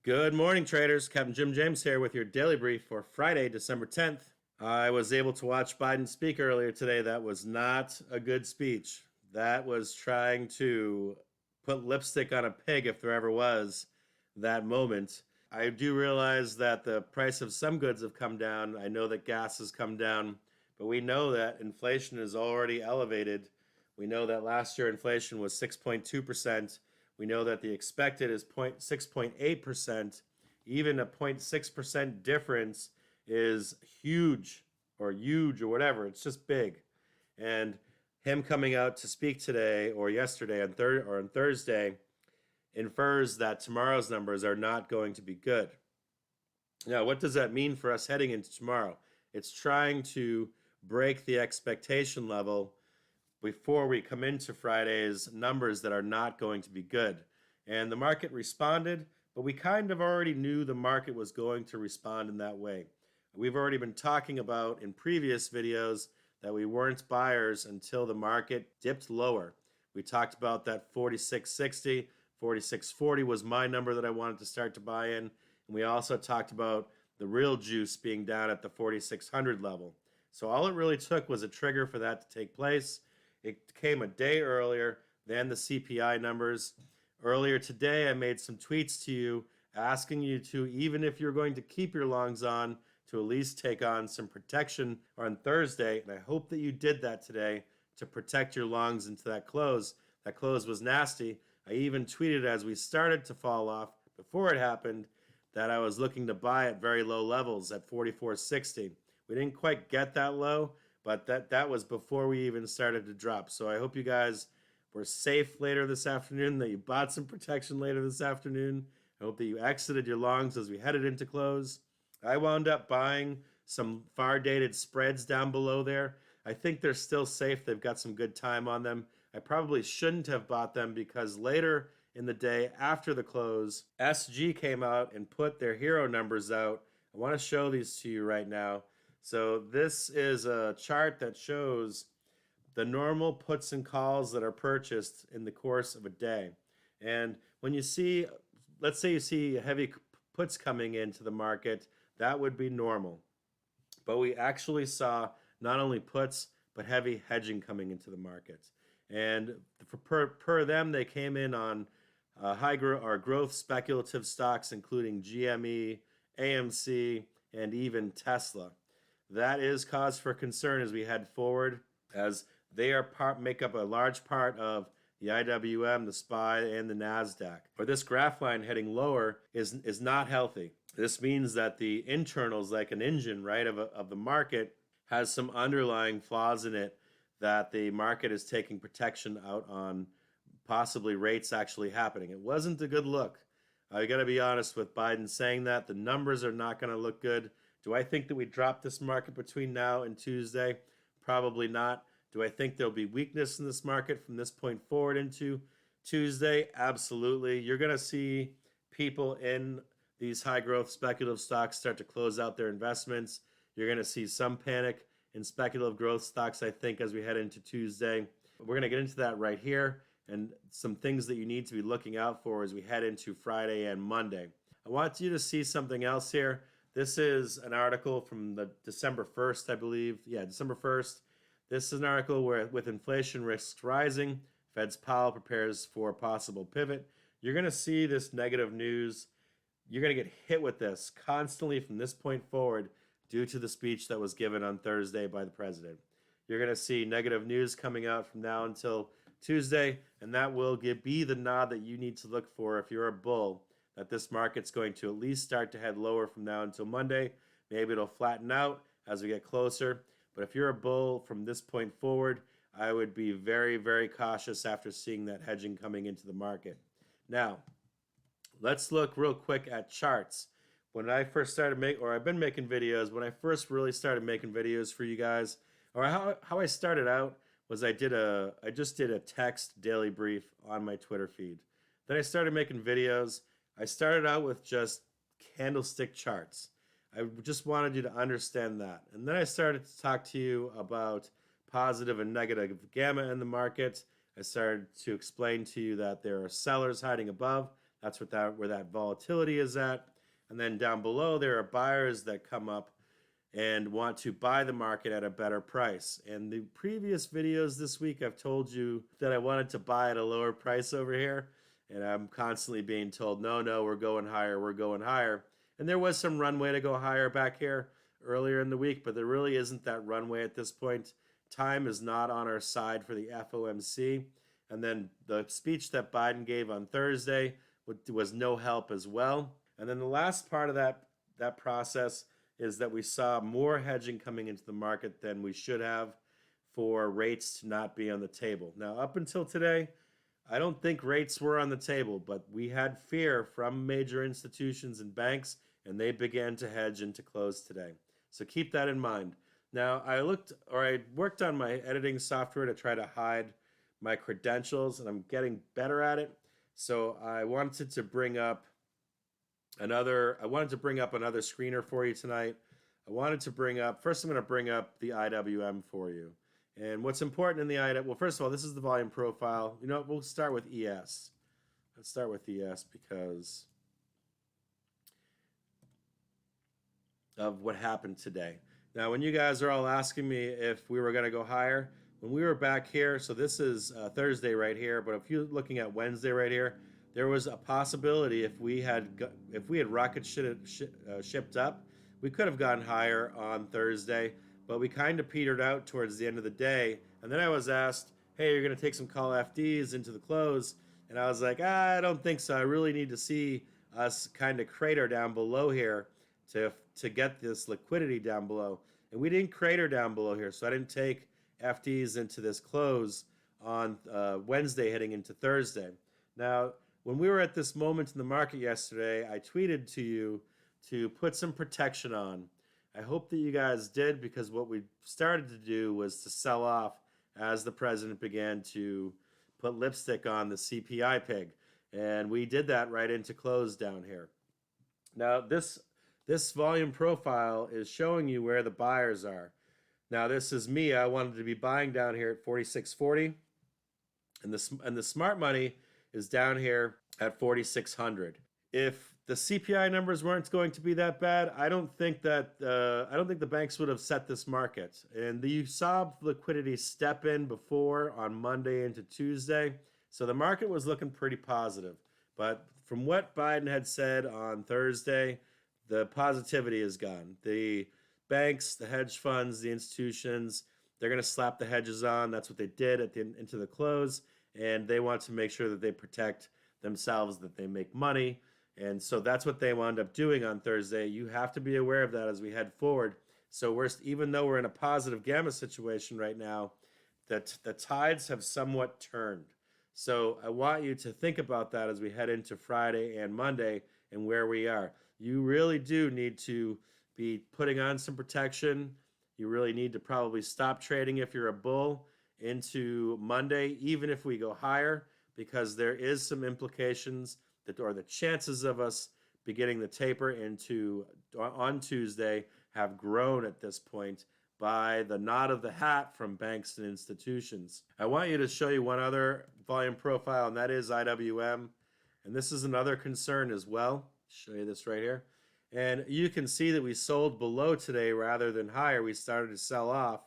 Good morning, traders. Captain Jim James here with your daily brief for Friday, December 10th. I was able to watch Biden speak earlier today. That was not a good speech. That was trying to put lipstick on a pig if there ever was that moment. I do realize that the price of some goods have come down. I know that gas has come down, but we know that inflation is already elevated. We know that last year inflation was 6.2%. We know that the expected is 6.8%. Even a 0.6% difference is huge or huge or whatever. It's just big. And him coming out to speak today or yesterday on Thursday infers that tomorrow's numbers are not going to be good. Now, what does that mean for us heading into tomorrow? It's trying to break the expectation level before we come into Friday's numbers that are not going to be good. And the market responded, but we kind of already knew the market was going to respond in that way. We've already been talking about in previous videos that we weren't buyers until the market dipped lower. We talked about that 46.60, 46.40 was my number that I wanted to start to buy in. And we also talked about the real juice being down at the 4600 level. So all it really took was a trigger for that to take place. It came a day earlier than the CPI numbers. Earlier today, I made some tweets to you asking you to, even if you're going to keep your longs on, to at least take on some protection on Thursday. And I hope that you did that today to protect your longs into that close. That close was nasty. I even tweeted as we started to fall off before it happened that I was looking to buy at very low levels at 44.60. We didn't quite get that low, but that was before we even started to drop. So I hope you guys were safe later this afternoon, that you bought some protection later this afternoon. I hope that you exited your longs as we headed into close. I wound up buying some far-dated spreads down below there. I think they're still safe. They've got some good time on them. I probably shouldn't have bought them because later in the day after the close, SG came out and put their hero numbers out. I want to show these to you right now. So this is a chart that shows the normal puts and calls that are purchased in the course of a day. And when you see, let's say you see heavy puts coming into the market, that would be normal. But we actually saw not only puts, but heavy hedging coming into the market. And per them, they came in on high growth speculative stocks, including GME, AMC, and even Tesla. That is cause for concern as we head forward, as they make up a large part of the IWM, the SPY, and the Nasdaq. But this graph line heading lower is not healthy. This means that the internals, like an engine, right, of the market, has some underlying flaws in it that the market is taking protection out on, possibly rates actually happening. It wasn't a good look. I got to be honest with Biden saying that. The numbers are not going to look good. Do I think that we drop this market between now and Tuesday? Probably not. Do I think there'll be weakness in this market from this point forward into Tuesday? Absolutely. You're going to see people in these high growth speculative stocks start to close out their investments. You're going to see some panic in speculative growth stocks, I think, as we head into Tuesday. We're going to get into that right here and some things that you need to be looking out for as we head into Friday and Monday. I want you to see something else here. This is an article from the December 1st, I believe. Yeah, December 1st. This is an article where, with inflation risks rising, Fed's Powell prepares for a possible pivot. You're going to see this negative news. You're going to get hit with this constantly from this point forward due to the speech that was given on Thursday by the president. You're going to see negative news coming out from now until Tuesday, and that will be the nod that you need to look for if you're a bull, that this market's going to at least start to head lower from now until Monday. Maybe it'll flatten out as we get closer. But if you're a bull from this point forward, I would be very, very cautious after seeing that hedging coming into the market. Now, let's look real quick at charts. When I first started I've been making videos, when I first really started making videos for you guys, or how I started out was I just did a text daily brief on my Twitter feed. Then I started making videos. I started out with just candlestick charts. I just wanted you to understand that. And then I started to talk to you about positive and negative gamma in the market. I started to explain to you that there are sellers hiding above. That's what where that volatility is at. And then down below, there are buyers that come up and want to buy the market at a better price. And the previous videos this week, I've told you that I wanted to buy at a lower price over here. And I'm constantly being told, no, we're going higher, we're going higher. And there was some runway to go higher back here earlier in the week, but there really isn't that runway at this point. Time is not on our side for the FOMC. And then the speech that Biden gave on Thursday was no help as well. And then the last part of that process is that we saw more hedging coming into the market than we should have for rates to not be on the table. Now, up until today, I don't think rates were on the table, but we had fear from major institutions and banks, and they began to hedge into close today. So keep that in mind. Now, I worked on my editing software to try to hide my credentials, and I'm getting better at it. So I wanted to bring up another screener for you tonight. First I'm going to bring up the IWM for you. And what's important in the IWM, well, first of all, this is the volume profile. You know what, we'll start with ES. Let's start with ES because of what happened today. Now, when you guys are all asking me if we were going to go higher, when we were back here, so this is Thursday right here, but if you're looking at Wednesday right here, there was a possibility if we had rocket shipped up, we could have gone higher on Thursday, but we kind of petered out towards the end of the day. And then I was asked, hey, you're going to take some call FDs into the close. And I was like, I don't think so. I really need to see us kind of crater down below here to get this liquidity down below. And we didn't crater down below here, so I didn't take FDs into this close on Wednesday heading into Thursday. Now, when we were at this moment in the market yesterday, I tweeted to you to put some protection on. I hope that you guys did, because what we started to do was to sell off as the president began to put lipstick on the CPI pig. And we did that right into close down here. Now, this volume profile is showing you where the buyers are. Now, this is me. I wanted to be buying down here at 46.40. And the smart money is down here at 4,600. If the CPI numbers weren't going to be that bad, I don't think the banks would have set this market. And you saw liquidity step in before on Monday into Tuesday, so the market was looking pretty positive. But from what Biden had said on Thursday, the positivity is gone. The banks, the hedge funds, the institutions, they're going to slap the hedges on. That's what they did into the close. And they want to make sure that they protect themselves, that they make money. And so that's what they wound up doing on Thursday. You have to be aware of that as we head forward. So even though we're in a positive gamma situation right now, that the tides have somewhat turned. So I want you to think about that as we head into Friday and Monday and where we are. You really do need to be putting on some protection. You really need to probably stop trading if you're a bull into Monday, even if we go higher, because there is some implications or the chances of us beginning the taper on Tuesday have grown at this point by the nod of the hat from banks and institutions. I want you to show you one other volume profile, and that is IWM. And this is another concern as well. Show you this right here. And you can see that we sold below today rather than higher. We started to sell off,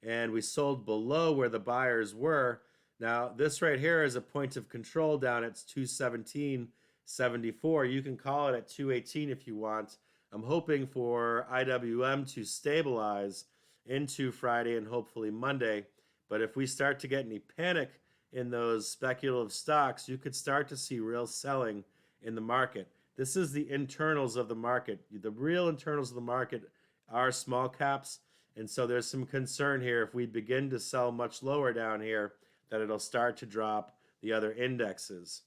and we sold below where the buyers were. Now, this right here is a point of control down at 217.74. You can call it at 218 if you want. I'm hoping for IWM to stabilize into Friday and hopefully Monday. But if we start to get any panic in those speculative stocks, you could start to see real selling in the market. This is the internals of the market. The real internals of the market are small caps. And so there's some concern here if we begin to sell much lower down here that it'll start to drop the other indexes.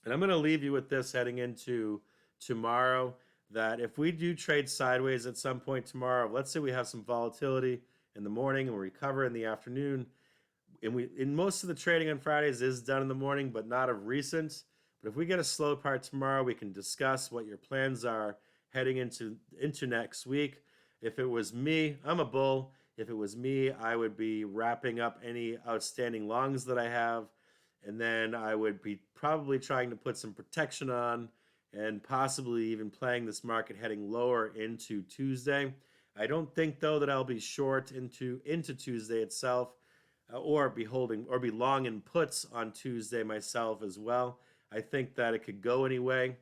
And I'm going to leave you with this heading into tomorrow, that if we do trade sideways at some point tomorrow, let's say we have some volatility in the morning and we recover in the afternoon, and in most of the trading on Fridays is done in the morning, but not of recent. But if we get a slow part tomorrow, we can discuss what your plans are heading into next week. If it was me, I'm a bull. If it was me, I would be wrapping up any outstanding longs that I have and then I would be probably trying to put some protection on and possibly even playing this market heading lower into Tuesday. I don't think though that I'll be short into Tuesday itself, or be holding or be long in puts on Tuesday myself as well. I think that it could go anyway.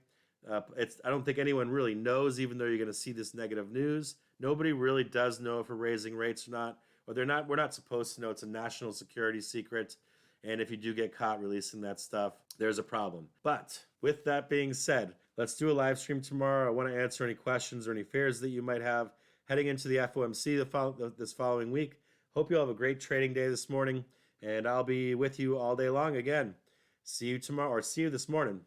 I don't think anyone really knows, even though you're going to see this negative news. Nobody really does know if we're raising rates or not, or they're not. We're not supposed to know. It's a national security secret, and if you do get caught releasing that stuff, there's a problem. But with that being said, let's do a live stream tomorrow. I want to answer any questions or any fears that you might have heading into the FOMC this following week. Hope you all have a great trading day this morning, and I'll be with you all day long again. See you tomorrow, or see you this morning.